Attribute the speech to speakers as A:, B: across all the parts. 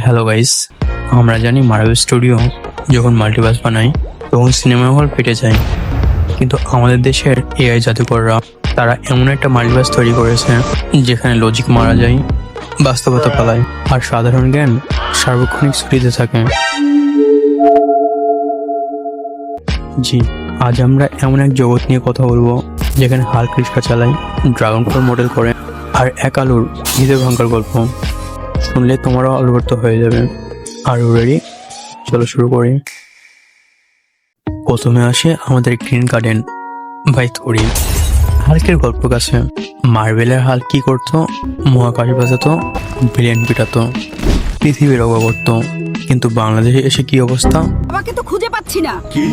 A: Hello guys, আমরা জানি Marvel studio যখন মাল্টিভার্স বানায় তখন সিনেমা হল ফেটে যায়, কিন্তু আমাদের দেশের এআই জাদুকররা তারা এমন একটা মাল্টিভার্স তৈরি করেছে যেখানে লজিক মারা যায়, বাস্তবতা পালায় আর সাধারণ জ্ঞান সার্বক্ষণিক ছুটিতে থাকে। জি, আজ আমরা এমন এক জগৎ নিয়ে কথা বলবো যেখানে হাল্ক রিক্সা চালায়, ড্রাগন ফল মডেল করে আর এক আলুর হৃদয় ভাঙার গল্প। শুনলে তোমারও আলোড়িত হয়ে যাবে। আর রেডি? চলো শুরু করি। প্রথমে আসে আমাদের গ্রিন গার্ডেন বাই থরি। হাল্কের গল্প কাছে মার্ভেলের হাল্ক কি করতো? মহাকাশ বাজাতো, ভিলেন পিটাতো, পৃথিবী রক্ষা করতো। কিন্তু বাংলাদেশে এসে কি অবস্থা?
B: বাবাকে তো খুঁজে পাচ্ছি না।
C: কি?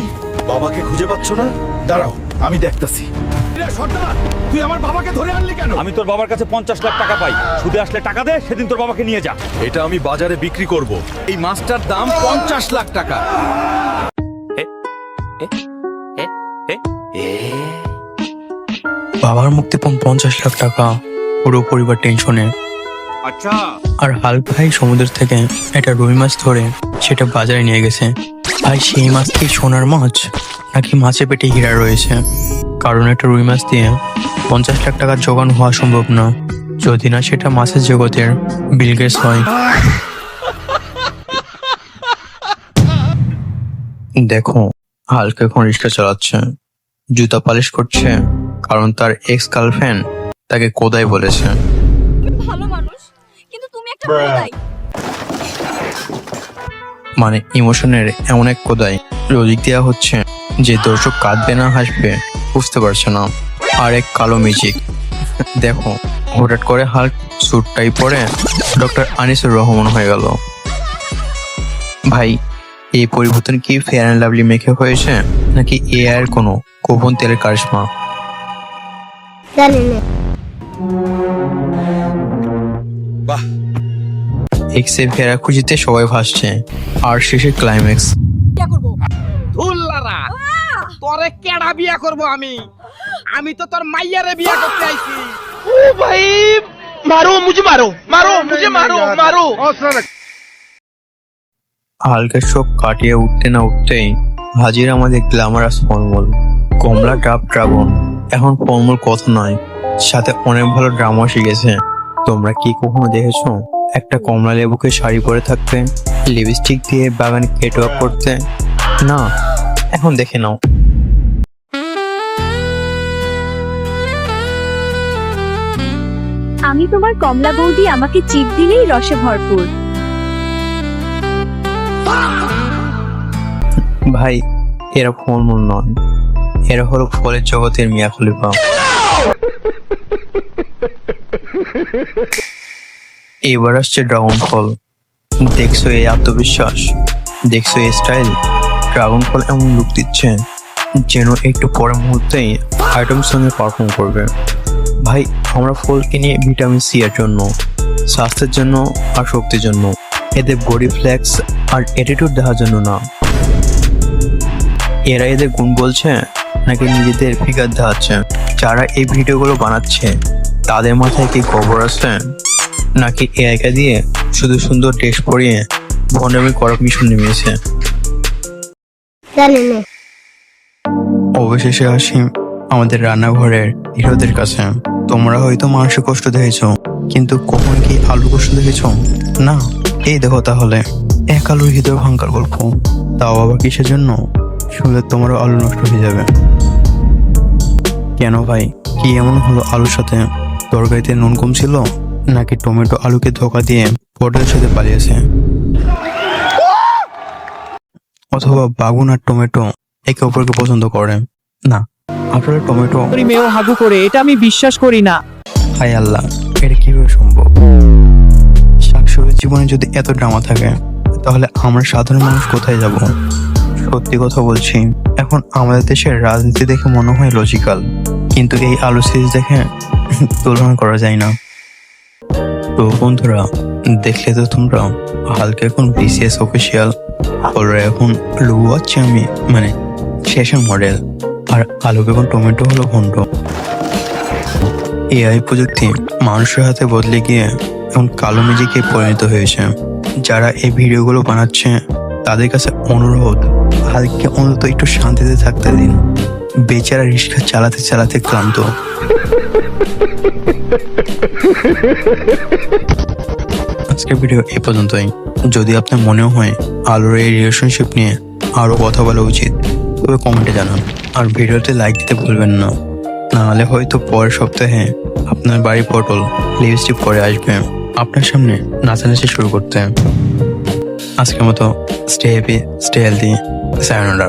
C: বাবাকে খুঁজে পাচ্ছ না? দাঁড়াও, আমি দেখতাছি। তুই আমার বাবাকে ধরে আনলি কেন?
D: আমি তোর বাবার কাছে 50 লাখ টাকা পাই, সুদে আসলে টাকা দে, সেদিন তোর বাবাকে নিয়ে যা।
C: এটা আমি বাজারে বিক্রি করব। এই মাছটার দাম 50 লাখ টাকা।
A: বাবার মুক্তি পান 50 লাখ টাকা, পুরো পরিবার টেনশনে।
D: আচ্ছা,
A: আর হাল্ক ভাই সমুদ্র থেকে একটা রুই মাছ ধরে সেটা বাজারে নিয়ে গেছে। ভাই সেই মাছ কি সোনার মাছ নাকি মাছে পেটে হীরা রয়েছে? কারণ একটা রুই মাছ দিয়ে 50 লাখ টাকার জোগান হওয়া সম্ভব না, যদি না সেটা মাছের জগতের বিল গেটস হয়। দেখো, হাল্ক এখন রিক্সা চালাচ্ছে, জুতা পালিশ করছে, কারণ তার এক্স গার্লফ্রেন্ড তাকে কোদাই বলেছে।
B: ভালো মানুষ, কিন্তু তুমি একটা কোদাই।
A: মানে ইমোশনের এমন এক কোদাই লজিক দেওয়া হচ্ছে যে দর্শক কাঁদবে না হাসবে বুঝতে পারছে না। আর এক কালো ম্যাজিক। দেখো, হঠাৎ করে হাল্ক স্যুটটাই পরে ডক্টর আনিসুর রহমান হয়ে গেল। ভাই, এই পরিবর্তন কি ফেয়ার অ্যান্ড লাভলি মেখে হয়েছে নাকি এআই এর কোনো গোপন তেলের কারিশমা?
C: বাহ,
A: এক্সে ফেরা খুঁজিতে সবাই ভাসছে, আর শেষে ক্লাইম্যাক্স।
B: কি করব?
E: ধুল্লারা, তোরে কেডা বিয়া করব আমি? আমি তো তোর মাইয়ারে বিয়া করতে আইছি। ও ভাই, মারো মুঝে, মারো মারো মুঝে, মারো মারো।
A: হালকের শোক কাটিয়ে উঠতে না উঠতেই হাজির আমাদের গ্ল্যামারাস ফলমূল, কমলা ডাব ড্রাগন। এখন ফলমূল কথা নয়, সাথে অনেক ভালো ড্রামা শিখেছে। তোমরা কি কখনো দেখেছো একটা কমলা লেবুকে শাড়ি পরে থাকতে, লিপস্টিক দিয়ে বাগান কেটওয়াক করতে? না, এখন দেখে নাও।
F: আমি তোমার কমলা বৌদি, আমাকে চিপ দিলেই রসে ভরপুর।
A: ভাই, এরা ফলমূল নয়, এরা হলো ফলের জগতের মিয়া খলিফা। এবার আসছে ড্রাগন ফল। দেখছো এই আত্মবিশ্বাস, দেখছো এই স্টাইল। ড্রাগন ফল এমন লুক দিচ্ছে যেন একটু পরের মুহূর্তেই আইটেম সঙ্গে পারফর্ম করবে। ভাই, আমরা ফল কিনি ভিটামিন সি এর জন্য, স্বাস্থ্যের জন্য আর শক্তির জন্য। এদের বডি ফ্লেক্স আর অ্যাটিটিউড দেখার জন্য না। এরা এদের গুণ বলছে নাকি নিজেদের ফিগার দেখাচ্ছে? যারা এই ভিডিওগুলো বানাচ্ছে তাদের মাথায় কি গোবর আছে নাকি এআইকে দিয়ে শুধু সুন্দর ড্রেস পরিয়ে ভণ্ডামি করার মিশন নেমেছে? অবশেষে আসি আমাদের রান্নাঘরের হিরোদের কাছে। তোমরা হয়তো মানুষের কষ্ট দেখেছো, কিন্তু কখন কি আলু কষ্ট দেখেছো? না, এই দেখো তাহলে এক আলুর হৃদয় ভাঙার গল্প। তাও আবার কিসের জন্য? শুনলে তোমারও আলু নষ্ট হয়ে যাবে। কেন ভাই, কি এমন হলো আলুর সাথে? তরকারিতে নুন কম ছিল নাকি টমেটো আলুকে ধোকা দিয়ে পটলের সাথে পালিয়েছে? অথবা বাগুন আর টমেটো একে অপরকে পছন্দ করে না? আসলে টমেটো
E: মেয়েও হাগু করে, এটা আমি বিশ্বাস করি না।
A: হায় আল্লাহ, এটা কিভাবে সম্ভব? শাকসবজির জীবনে যদি এত ড্রামা থাকে তাহলে আমরা সাধারণ মানুষ কোথায় যাব? সত্যি কথা বলছি, এখন আমাদের দেশের রাজনীতি দেখে মনে হয় লজিক্যাল, কিন্তু এই আলু সিরিজ দেখে তুলনা করা যায় না। তো বন্ধুরা, দেখলে তো তোমরা, হালকা এখন বিসিএস অফিসিয়াল, ওরা এখন লুবু আছি আমি, মানে শেষের মডেল, আর আলুকে এখন টমেটো হলো ভণ্ড। এআই প্রযুক্তি মানুষের হাতে বদলে গিয়ে এখন কালো মেজিকে পরিণত হয়েছে। যারা এই ভিডিওগুলো বানাচ্ছে তাদের কাছে অনুরোধ, হালকে অন্তত একটু শান্তিতে থাকতে দিন। বেচারা রিক্সা চালাতে চালাতে ক্লান্ত। আজকের ভিডিও এ পর্যন্তই। যদি আপনার মনেও হয় আলোর এই রিলেশনশিপ নিয়ে আরো কথা বলা উচিত, তবে কমেন্টে জানান। আর ভিডিওতে লাইক দিতে ভুলবেন না, নাহলে হয়তো পরের সপ্তাহে আপনার বাড়ি পটল লিপস্টিক করে আসবে আপনার সামনে নাচানাচি শুরু করতে। আজকের মতো স্টে হ্যাপি, স্টে হেলদি, সায়োনারা।